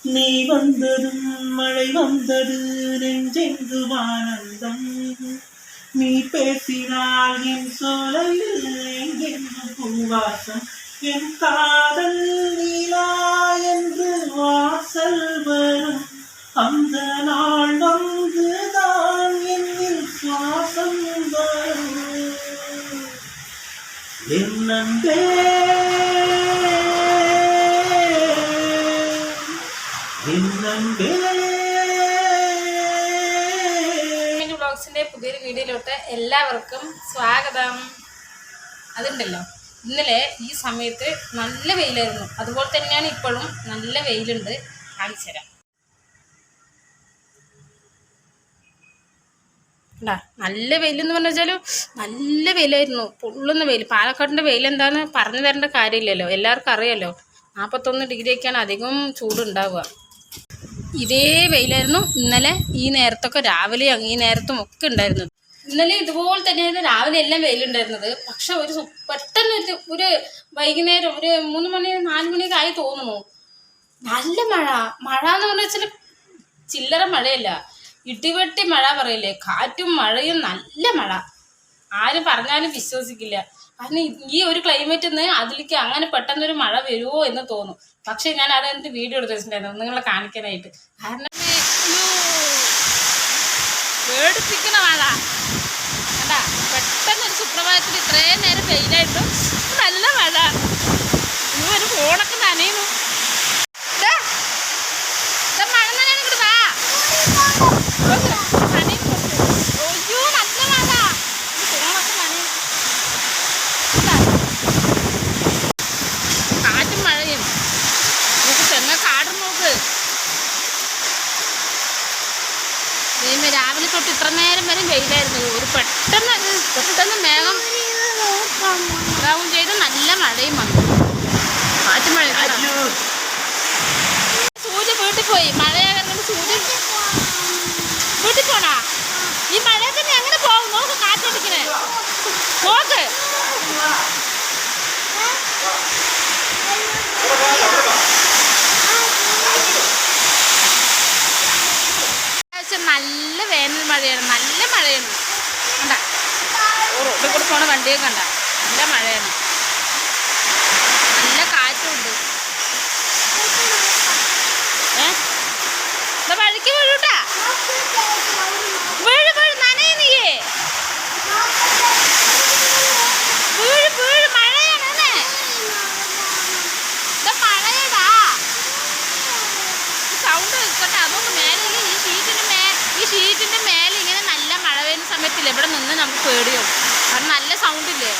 நீ வந்ததும் மழை வந்தது நெஞ்செங்கும் ஆனந்தம் நீ பேசினால் என் சோலையில் எங்கெங்கும் பூவாசம் என் காதல் நீலா என்று வாசல் வரும் அந்த நாள் வந்துதான் என்னில் சுவாசம் வரும் என் நம்பே വ്ളോഗ്സിന്റെ പുതിയൊരു വീഡിയോയിലോട്ട് എല്ലാവർക്കും സ്വാഗതം. അതുണ്ടല്ലോ, ഇന്നലെ ഈ സമയത്ത് നല്ല വെയിലായിരുന്നു, അതുപോലെ തന്നെയാണ് ഇപ്പോഴും നല്ല വെയിലുണ്ട്. കാണിച്ചു തരാം. നല്ല വെയിലെന്ന് പറഞ്ഞാലും നല്ല വെയിലായിരുന്നു, പൊള്ളുന്ന വെയിൽ. പാലക്കാടിൻ്റെ വെയിൽ എന്താണെന്ന് പറഞ്ഞു തരേണ്ട കാര്യമില്ലല്ലോ, എല്ലാവർക്കും അറിയാലോ. 41 ഡിഗ്രിയൊക്കെയാണ് അധികം ചൂടുണ്ടാവുക. ഇതേ വെയിലായിരുന്നു ഇന്നലെ ഈ നേരത്തൊക്കെ, രാവിലെയും ഈ നേരത്തും ഒക്കെ ഉണ്ടായിരുന്നത്. ഇന്നലെ ഇതുപോലെ തന്നെയായിരുന്നു രാവിലെ എല്ലാം വെയിലുണ്ടായിരുന്നത്. പക്ഷെ പെട്ടെന്ന് ഒരു വൈകുന്നേരം ഒരു 3 മണി 4 മണിയൊക്കെ ആയി തോന്നുന്നു, നല്ല മഴ. മഴ എന്ന് പറഞ്ഞാൽ ചില്ലറ മഴയല്ല, ഇടിവെട്ടി മഴ പറയില്ലേ, കാറ്റും മഴയും നല്ല മഴ. ആരും പറഞ്ഞാലും വിശ്വസിക്കില്ല. കാരണം ഈ ഒരു ക്ലൈമറ്റിൽ നിന്ന് അതിലേക്ക് അങ്ങനെ പെട്ടെന്നൊരു മഴ വരുമോ എന്ന് തോന്നും. പക്ഷെ ഞാൻ അതെന്ത് വീഡിയോ എടുത്ത് വെച്ചിട്ടുണ്ടായിരുന്നു നിങ്ങളെ കാണിക്കാനായിട്ട്. കാരണം പേടിപ്പിക്കണ മഴ കണ്ടാ. പെട്ടെന്നൊരു സുപ്രഭാതത്തിൽ ഇത്രയും നേരം വെയിലായിട്ടും നല്ല മഴ. ഒരു ഫോണൊക്കെ നനയുന്നു. മഴ നനയാൻ ഇങ്ങോട്ട് വാ. അയ്യോ നല്ല മഴ, ഫോണൊക്കെ നനയും. കാറ്റും മഴയും നോക്ക്, തെങ്ങ കാടും നോക്ക്. രാവിലെ തൊട്ട് ഇത്ര നേരം വരെ വെയിലായിരുന്നു. ഒരു പെട്ടെന്ന് മേഘം ഇതാവും ചെയ്ത് നല്ല മഴയും വന്നു, കാറ്റും മഴ. സൂര്യ വീട്ടിൽ പോയി, മഴയാകുന്നുണ്ട്. സൂര്യ വീട്ടിൽ പോണാ? ഈ മഴയൊക്കെ നീ എങ്ങനെ പോകും? നോക്ക്, കാറ്റടിക്കണേ നോക്ക്. നല്ല വേനൽ മഴയാണ്, നല്ല മഴയാണ്. കണ്ട റോഡിൽ കൂടെ പോണ വണ്ടിയൊക്കെ കണ്ട, നല്ല മഴയാണ്, നല്ല കാറ്റുണ്ട്. വഴിക്ക് വീഴൂട്ടാ, വീഴ് നനയ നീയേ, വീഴ് മഴയാണ്. മഴയടാ, സൗണ്ട് കേട്ടോ. അതുകൊണ്ട് മേലെ ഈ ഷീറ്റിന്റെ മേലെ ഇങ്ങനെ നല്ല മഴ പെയ്യുന്ന സമയത്തില്ലേ ഇവിടെ നിന്ന് നമുക്ക് പേടിയോ, കാരണം നല്ല സൗണ്ടില്ലേ.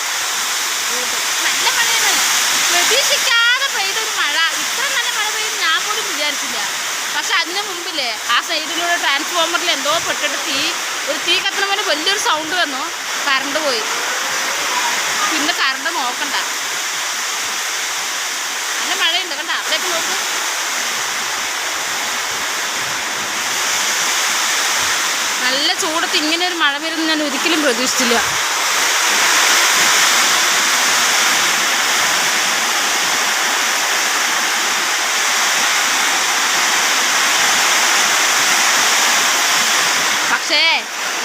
നല്ല മഴയാണ്, പ്രതീക്ഷിക്കാതെ പെയ്തൊരു മഴ. ഇത്ര നല്ല മഴ പെയ്യുന്ന ഞാൻ പോലും വിചാരിച്ചില്ല. പക്ഷെ അതിന് മുമ്പില്ലേ ആ സൈഡിലൂടെ ട്രാൻസ്ഫോമറിൽ എന്തോ പെട്ടിട്ട് ഒരു തീ കത്തുന്ന പോലെ വലിയൊരു സൗണ്ട് വന്നു, കറണ്ട് പോയി. പിന്നെ കറണ്ട് നോക്കണ്ട, നല്ല മഴയുണ്ട് കണ്ട. അവിടേക്ക് നോക്ക്, നല്ല ചൂടത്ത് ഇങ്ങനെ ഒരു മഴ വരുന്ന ഞാൻ ഒരിക്കലും പ്രതീക്ഷിച്ചില്ല. പക്ഷേ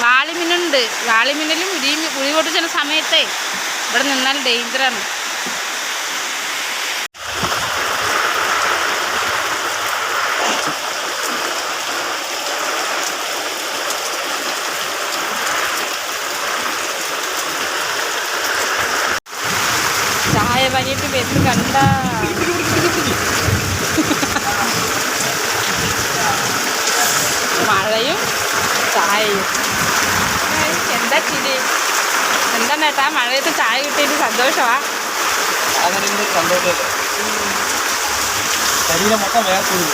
വാളിമിന്നുണ്ട്, വാളിമിന്നലും ഉഴി പൊട്ടിച്ച സമയത്തെ ഇവിടെ നിന്നാൽ ഡേഞ്ചറാണ്. ചായ വൈകിട്ട് വെച്ച് കണ്ട മഴയും ചായയും. എന്താ ചിരി, എന്താ നേട്ടാ മഴയത്ത് ചായ കിട്ടിയിട്ട് സന്തോഷമാ? ശരീരം മൊത്തം വേർക്കുന്നു,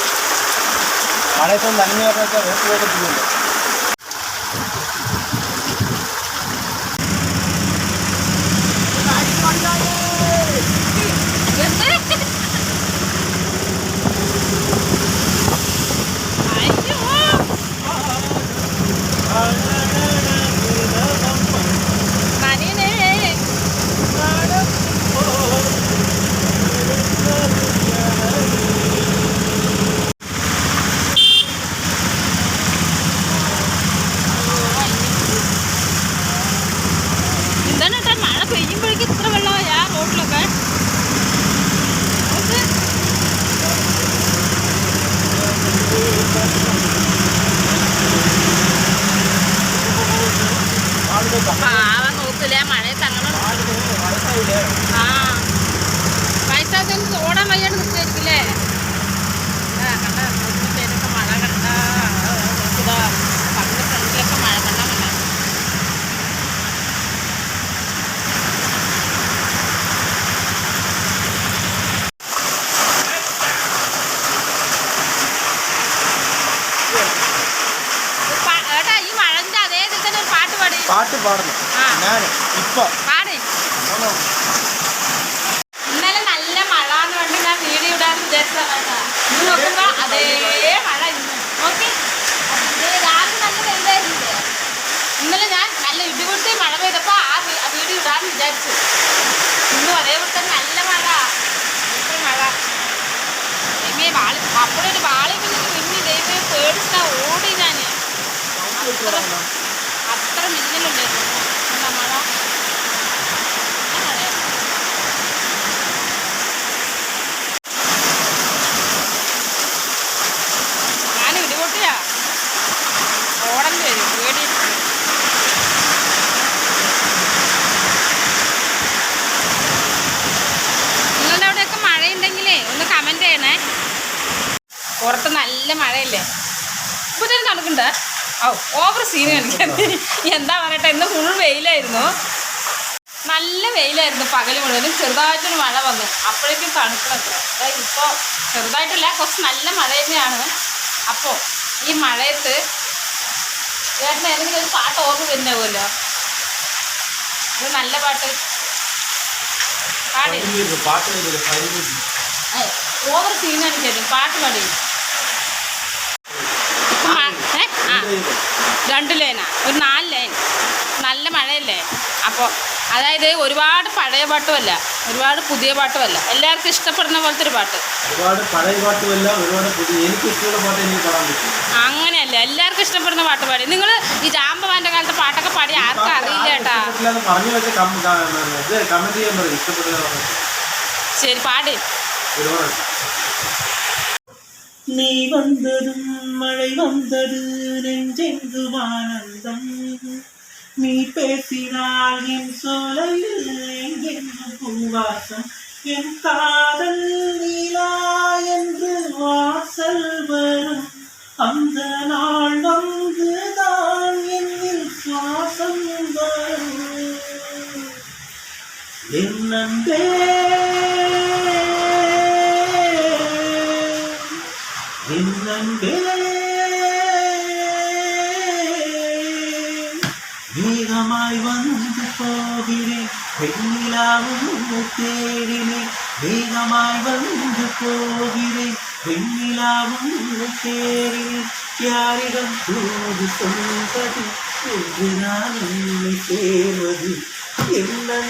മഴയത്തൊന്നും നനഞ്ഞു പറഞ്ഞാൽ വേർത്ത് പോകത്തില്ലല്ലോ. പാട്ട് പാടുന്നു ഞാൻ ഇപ്പൊ പാടി. ഇന്നലെ നല്ല മഴ എന്ന് പറഞ്ഞ് ഞാൻ വീഡിയോ ഇടാൻ വിചാരിച്ചതാണ്. ഇന്ന് നോക്കുമ്പോ അതേ മഴ ഇന്ന് ഓക്കെ. രാത്രി നല്ല വെയിലായിരുന്നില്ലേ? ഇന്നലെ ഞാൻ നല്ല ഇടിപൊട്ടി മഴ പെയ്തപ്പോൾ ആ വീഡിയോ ഇടാൻ വിചാരിച്ചു. ഇന്നും അതേപോലെ തന്നെ നല്ല മഴ, മഴ. ദൈവമേ വാളി അപ്പോഴൊരു വാളി മിന്നി ദൈവമേ പേടിച്ചാ ഓടി ഞാൻ. അത്ര മിന്നലുണ്ടായിരുന്നു എന്താ മഴ. ഞാൻ ഇടിപൊട്ടിയാ ഓടേണ്ടി വരും പേടി. നിങ്ങളുടെ അവിടെയൊക്കെ മഴയുണ്ടെങ്കിലേ ഒന്ന് കമൻറ്റ് ചെയ്യണേ. പുറത്ത് നല്ല മഴയില്ലേ? ഇപ്പോൾ തന്നെ തണുക്കുന്നുണ്ട്. ഓവർ സീൻ കാണിക്കുന്നത് എന്താ പറയട്ടെ. ഇന്ന് ഫുൾ വെയിലായിരുന്നു, നല്ല വെയിലായിരുന്നു പകൽ മുഴുവനും. ചെറുതായിട്ടൊരു മഴ വന്നു, അപ്പോഴേക്കും തണുക്കണത്ര. ഇപ്പോൾ ചെറുതായിട്ടില്ല, കുറച്ച് നല്ല മഴ തന്നെയാണ്. അപ്പോൾ ഈ മഴയത്ത് ചേട്ടന് ഏതെങ്കിലും ഒരു പാട്ട് ഓർമ്മ വരുന്നുണ്ടാവുമല്ലോ, ഇത് നല്ല പാട്ട് പാടി. ഓവർ സീനാണ് ചേട്ടൻ പാട്ട് പാടി. 2 ലൈനാ, ഒരു 4 ലൈൻ. നല്ല മഴയല്ലേ? അപ്പോൾ അതായത് ഒരുപാട് പഴയ പാട്ടുമല്ല, ഒരുപാട് പുതിയ പാട്ടുമല്ല, എല്ലാവർക്കും ഇഷ്ടപ്പെടുന്ന പോലത്തെ ഒരു പാട്ട്. ഒരുപാട് പഴയ പാട്ടുമല്ല, ഒരുപാട് പുതിയ, എനിക്ക് ഇഷ്ടമുള്ള പാട്ട് എനിക്ക് പാടാൻ പറ്റും. അങ്ങനെയല്ല, എല്ലാവർക്കും ഇഷ്ടപ്പെടുന്ന പാട്ട് പാടി. നിങ്ങൾ ഈ ജാമ്പവാന്റെ കാലത്തെ പാട്ടൊക്കെ പാടി ആർക്കും അറിയില്ല കേട്ടാ. ശരി പാടി. நீ வந்ததும் மழை வந்தது நெஞ்செங்கும் ஆனந்தம். நீ பேசினால் என் சோலையில் எங்கெங்கும் பூவாசம். என் காதல் நீலா என்று வாசல் வரும் அந்த நாள் வந்துதான் என்னில் சுவாசம் வரும். என் நம்பே மேகமாய் வந்து போகிறேன், வெண்ணிலாவும் தேடினேன். மேகமாய் வந்து போகிறேன், வெண்ணிலாவும் தேடினேன். யாரிடம் தூது சொல்வது என்று நான் உன்னை சேர்வது. என்னே